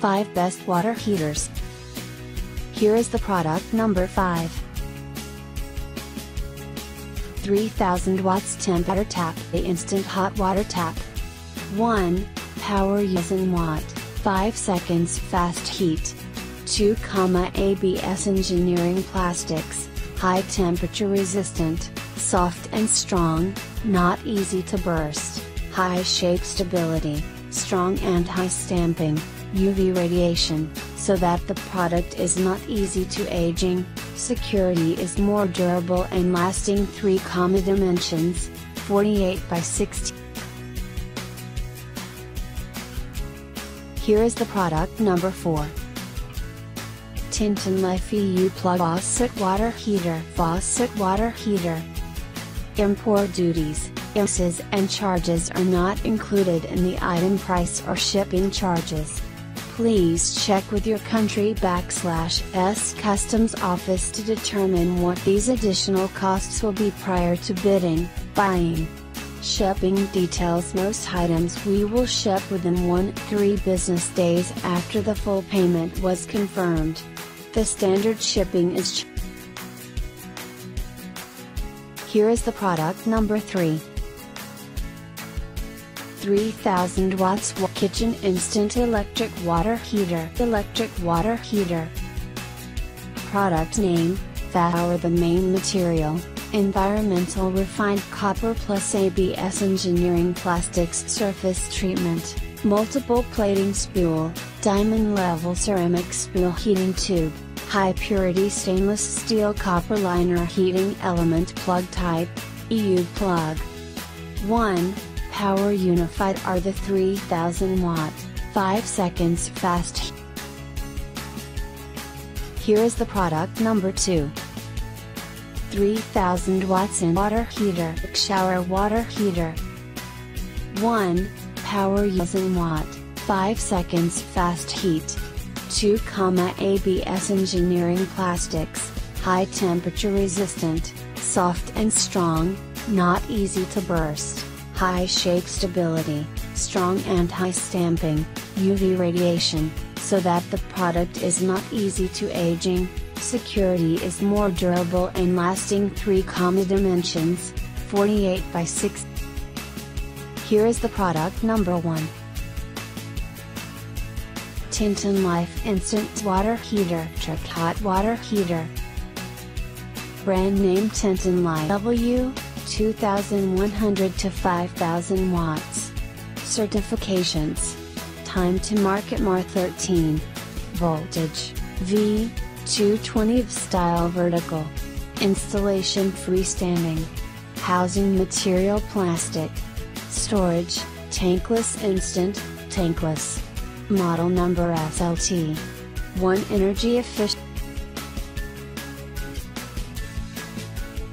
5 Best Water Heaters. Here is the product number 5. 3000 watts temp water tap. The instant hot water tap. 1. Power using watt, 5 seconds fast heat. 2. ABS engineering plastics, high temperature resistant, soft and strong, not easy to burst, high shape stability, strong anti-stamping, UV radiation, so that the product is not easy to aging. Security is more durable and lasting. 3 dimensions, 48 by 60. Here is the product number 4. TINTONLIFE EU Plug Faucet Water Heater. Faucet Water Heater. Import duties, IMSs and charges are not included in the item price or shipping charges. Please check with your country/S customs office to determine what these additional costs will be prior to bidding, buying. Shipping details. Most items we will ship within 1-3 business days after the full payment was confirmed. The standard shipping is Here is the product number 3. 3000 watts kitchen instant electric water heater. Electric water heater. Product name, Faucet. The main material, environmental refined copper plus ABS engineering plastics. Surface treatment, multiple plating spool, diamond level ceramic spool. Heating tube, high purity stainless steel copper liner. Heating element. Plug type, EU plug. 1. Power unified are the 3000 watt, 5 seconds fast heat. Here is the product number 2. 3000 watts in water heater. Shower water heater. 1. Power using watt, 5 seconds fast heat. 2. ABS engineering plastics, high temperature resistant, soft and strong, not easy to burst, high shape stability, strong anti-stamping, UV radiation, so that the product is not easy to aging. Security is more durable and lasting. 3 dimensions, 48 by 6. Here is the product number 1. TINTONLIFE Instant Water Heater. Electric Hot Water Heater. Brand name TINTONLIFE W, 2100 to 5000 watts. Certifications. Time to market Mar 13. Voltage, V, 220 V style vertical. Installation freestanding. Housing material plastic. Storage, tankless instant, tankless. Model number SLT. 1 energy efficient.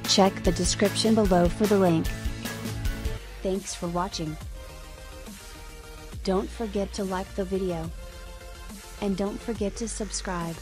Check the description below for the link. Thanks for watching. Don't forget to like the video. And don't forget to subscribe.